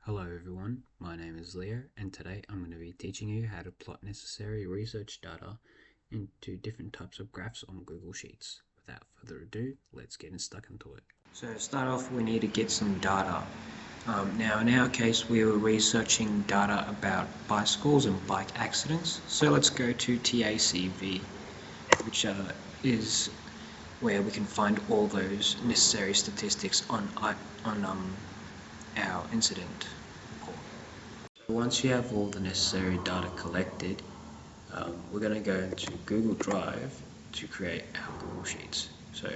Hello everyone, my name is Leo and today I'm going to be teaching you how to plot necessary research data into different types of graphs on Google Sheets. Without further ado, let's get stuck into it. So to start off, we need to get some data. Now in our case, we were researching data about bicycles and bike accidents. So let's go to TACV, which is where we can find all those necessary statistics on our incident report. Once you have all the necessary data collected, we're going to go into Google Drive to create our Google Sheets. So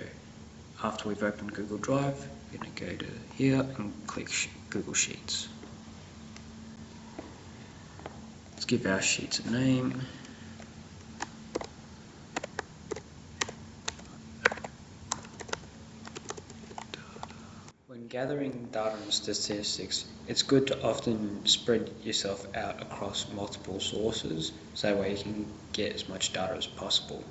after we've opened Google Drive, we're going to go to here and click Google Sheets. Let's give our sheets a name. When gathering data and statistics, it's good to often spread yourself out across multiple sources, so that way you can get as much data as possible.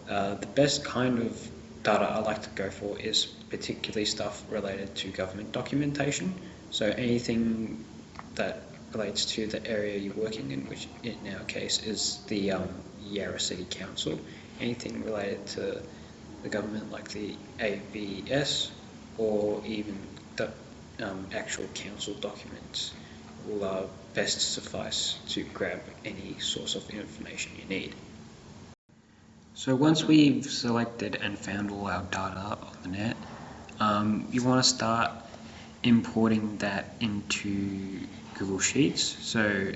The best kind of data I like to go for is particularly stuff related to government documentation, so anything that relates to the area you're working in, which in our case is the Yarra City Council. Anything related to the government like the ABS or even the actual council documents will best suffice to grab any source of information you need. So once we've selected and found all our data on the net, you want to start importing that into Google Sheets. So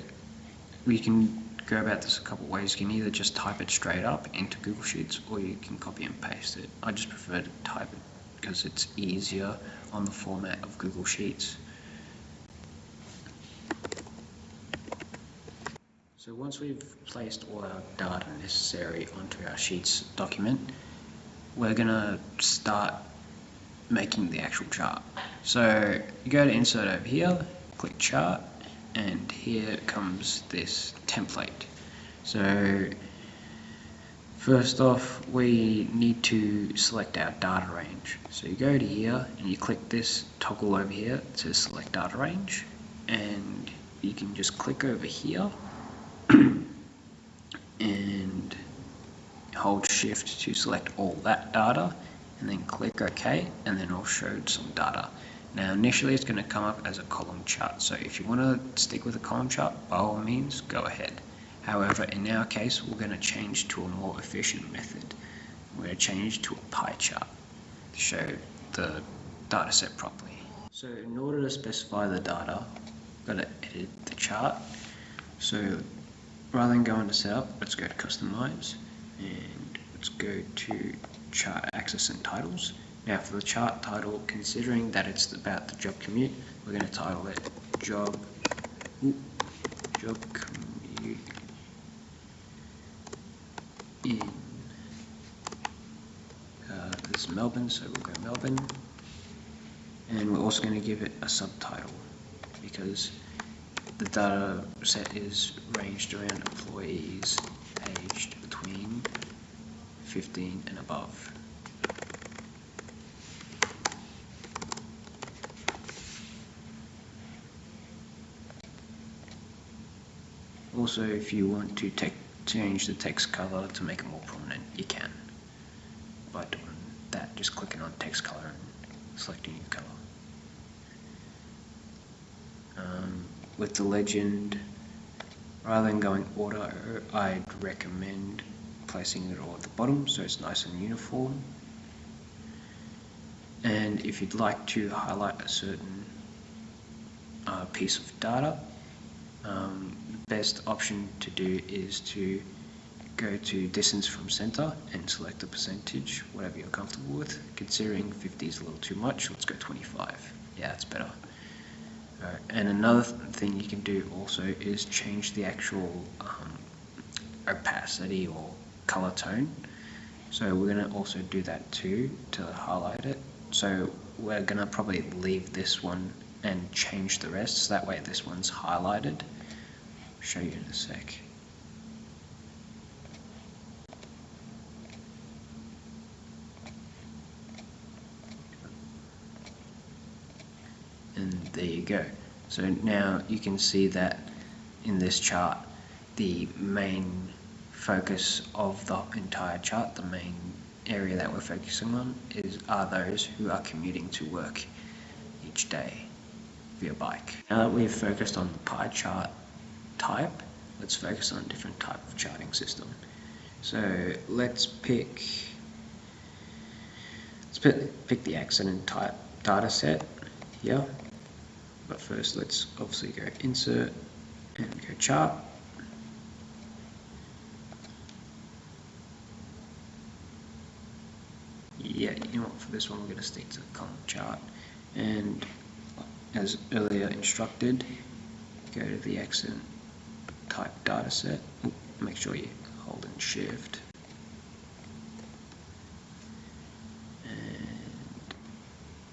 we can go about this a couple of ways. You can either just type it straight up into Google Sheets or you can copy and paste it. I just prefer to type it because it's easier on the format of Google Sheets. So once we've placed all our data necessary onto our Sheets document, we're going to start making the actual chart. So you go to insert over here, click chart, and here comes this template. So first off, we need to select our data range. So you go to here and you click this toggle over here to select data range, and you can just click over here and hold shift to select all that data and then click OK, and then it'll show some data. Now initially it's going to come up as a column chart, so if you want to stick with a column chart, by all means go ahead. However, in our case, we're going to change to a more efficient method. We're going to change to a pie chart to show the data set properly. So in order to specify the data, we're going to edit the chart. So rather than go into setup, let's go to customize and let's go to chart axis and titles. Now for the chart title, considering that it's about the job commute, we're going to title it job commute in this is Melbourne, so we'll go Melbourne, and we're also going to give it a subtitle because the data set is ranged around employees aged between 15 and above. Also, if you want to change the text color to make it more prominent, you can. By doing that, just clicking on text color and selecting your color. With the legend, rather than going auto, I'd recommend placing it all at the bottom so it's nice and uniform. And if you'd like to highlight a certain piece of data, the best option to do is to go to distance from center and select the percentage, whatever you're comfortable with. Considering 50 is a little too much, let's go 25. Yeah, that's better. And another thing you can do also is change the actual opacity or color tone. So we're going to also do that too to highlight it. So we're going to probably leave this one and change the rest, so that way this one's highlighted. I'll show you in a sec. And there you go. So now you can see that in this chart, the main focus of the entire chart, the main area that we're focusing on, are those who are commuting to work each day via bike. Now that we've focused on the pie chart type, let's focus on a different type of charting system. So let's pick the accident type data set here. But first let's obviously go insert and go chart. Yeah, you know what, for this one we're going to stick to the column chart, and as earlier instructed, go to the accident type data set. Make sure you hold in shift, and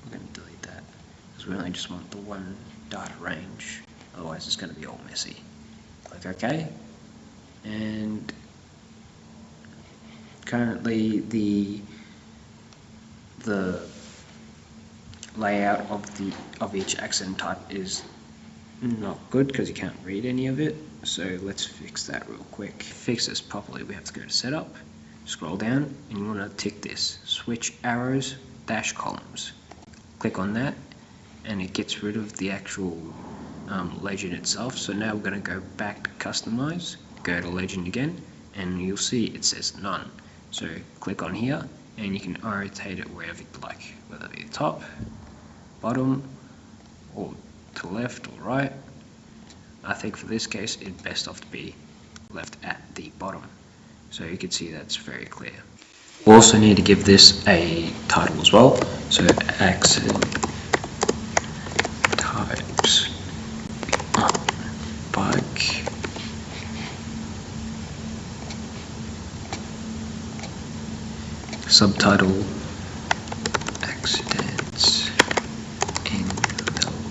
we're going to delete that because we only just want the one data range, otherwise it's going to be all messy. Click OK, and currently the layout of each accident type is not good because you can't read any of it, so let's fix that real quick. To fix this properly, we have to go to setup, scroll down, and you want to tick this switch arrows dash columns. Click on that and it gets rid of the actual legend itself. So now we're going to go back to customize, go to legend again, and you'll see it says none. So click on here and you can rotate it wherever you'd like, whether it be the top, bottom, or to left or right. I think for this case it'd best off to be left at the bottom, so you can see that's very clear. We also need to give this a title as well, so accident types bike subtitle accidents in Melbourne.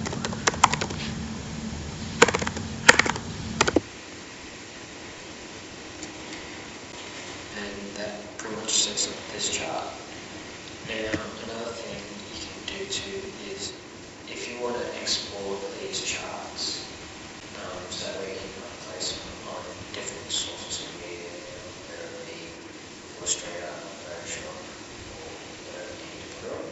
And that pretty much sets up this chart. Now another thing you can do too is, if you want to export these charts, so that way you can place them on different sources of media, whether it be Illustrator, Photoshop, or whatever you need to put on.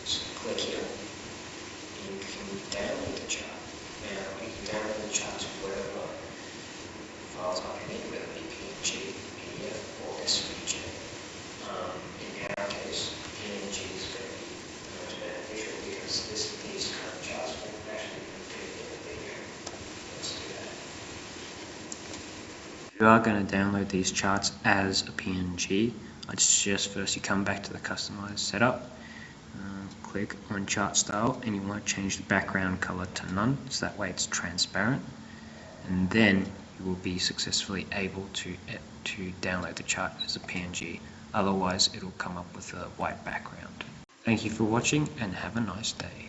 So click here, and you can download the chart. Now you can download the chart to whatever files are in it, whether it be PNG, PDF, or SVG. In our case, PNG is going to be the most beneficial because these current charts will actually fit in the video. Let's do that. If you are going to download these charts as a PNG, I'd suggest first you come back to the customized setup, click on chart style, and you want to change the background color to none, so that way it's transparent, and then you will be successfully able to download the chart as a PNG. Otherwise it will come up with a white background. Thank you for watching and have a nice day.